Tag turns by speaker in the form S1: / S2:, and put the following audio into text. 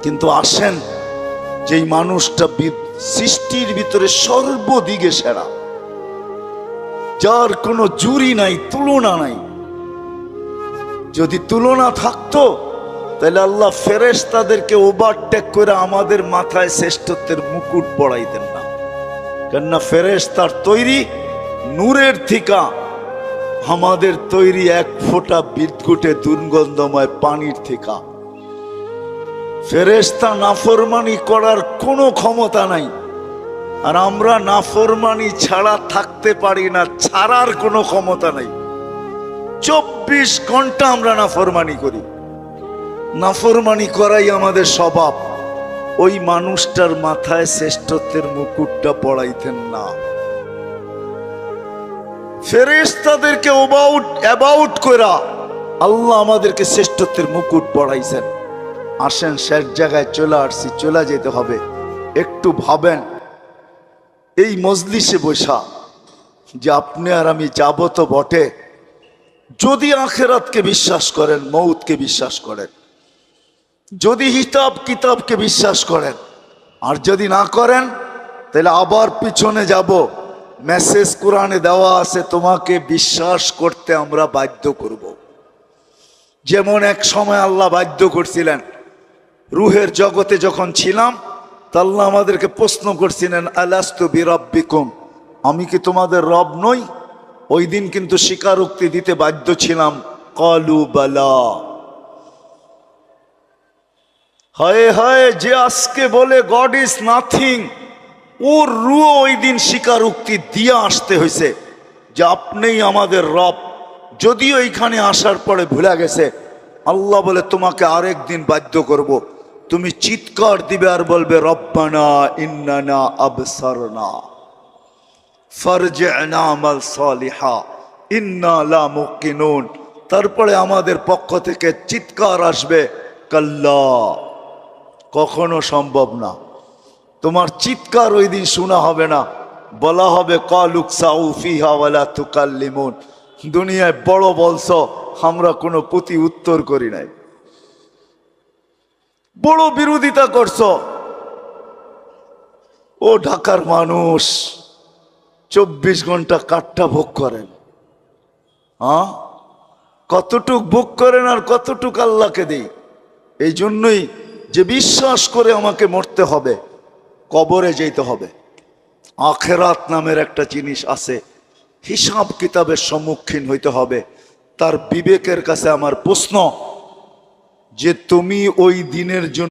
S1: কিন্তু আসেন, যেই মানুষটা সৃষ্টির ভিতরে সর্বদিকে সেরা, যার কোনো জুরি নাই, তুলনা নাই, যদি তুলনা থাকতো তাহলে আল্লাহ ফেরেশতাদেরকে ওভারটেক করে আমাদের মাথায় শ্রেষ্ঠত্বের মুকুট পড়াইতেন না। কেননা ফেরেশতার তৈরি নূরের থিকা, আমাদের তৈরি এক ফোঁটা বিদ্যুটে দুর্গন্ধময় পানির থিকা। ফেরেশতা নাফরমানি করার কোনো ক্ষমতা নাই, আর আমরা নাফরমানি ছাড়া থাকতে পারি না, ছাড়ার কোনো ক্ষমতা নাই। 24 ঘন্টা আমরা নাফরমানি করি, নাফরমানি করাই আমাদের স্বভাব। ওই মানুষটার মাথায় শ্রেষ্ঠত্বের মুকুটটা পড়াইতেন না। ফেরেশতাদেরকে অ্যাবাউট কইরা আল্লাহ আমাদেরকে শ্রেষ্ঠত্বের মুকুট পড়াইছেন। আসেন, শেষ জায়গায় চলে আসছি, চলে যেতে হবে। একটু ভাবেন, এই মজলিসে বসা যে আপনি আর আমি যাব তো বটে, যদি আখিরাতকে বিশ্বাস করেন, মৌতকে বিশ্বাস করেন, যদি হিসাব কিতাবকে বিশ্বাস করেন, আর যদি না করেন তাহলে আবার পিছনে যাব। মেসেজ কোরআনে দেওয়া আছে, তোমাকে বিশ্বাস করতে আমরা বাধ্য করব। যেমন এক সময় আল্লাহ বাধ্য করছিলেন, রুহের জগতে যখন ছিলাম, তা আল্লাহ আমাদেরকে প্রশ্ন করছিলেন, আলাস্তু বিরাব্বিকুম, আমি কি তোমাদের রব নই? ওই দিন কিন্তু স্বীকারোক্তি দিতে বাধ্য ছিলাম, ক্বালু বালা। হায় হায়, যে আজকে বলে গড ইজ নাথিং, ওর রুহ ওই দিন স্বীকারোক্তি দিয়ে আসতে হয়েছে যে আপনিই আমাদের রব। যদিও এইখানে আসার পরে ভুলে গেছে, আল্লাহ বলে তোমাকে আরেক দিন বাধ্য করব, তুমি চিৎকার দিবে আর বলবে, রব্বানা ইন্নানা আবসারনা ফারজি'না আমাল সালিহা ইন্না লা মুকিনুন। তারপরে আমাদের পক্ষ থেকে চিৎকার আসবে, কাল্লা, কখনো সম্ভব না। তোমার চিৎকার ওই দিন শোনা হবে না, বলা হবে কালুকসাউ ফিহা ওয়ালা তুকাল্লিমুন, দুনিয়ায় বড় বলছো, আমরা কোনো প্রতি উত্তর করি নাই, বড় বিরোধিতা করছো। ও ঢাকার মানুষ 24 ঘন্টা কাঠটা ভোগ করেন, হ্যাঁ, কতটুক ভোগ করেন আর কতটুক আল্লাহকে দেই। এই জন্যই যে বিশ্বাস করে আমাকে মরতে হবে, কবরে যেতে হবে। আখেরাত নামের একটা জিনিস আছে, হিসাব কিতাবের সম্মুখীন হইতে হবে। তার বিবেকের কাছে আমার প্রশ্ন যে তুমি ওই দিনের জন্য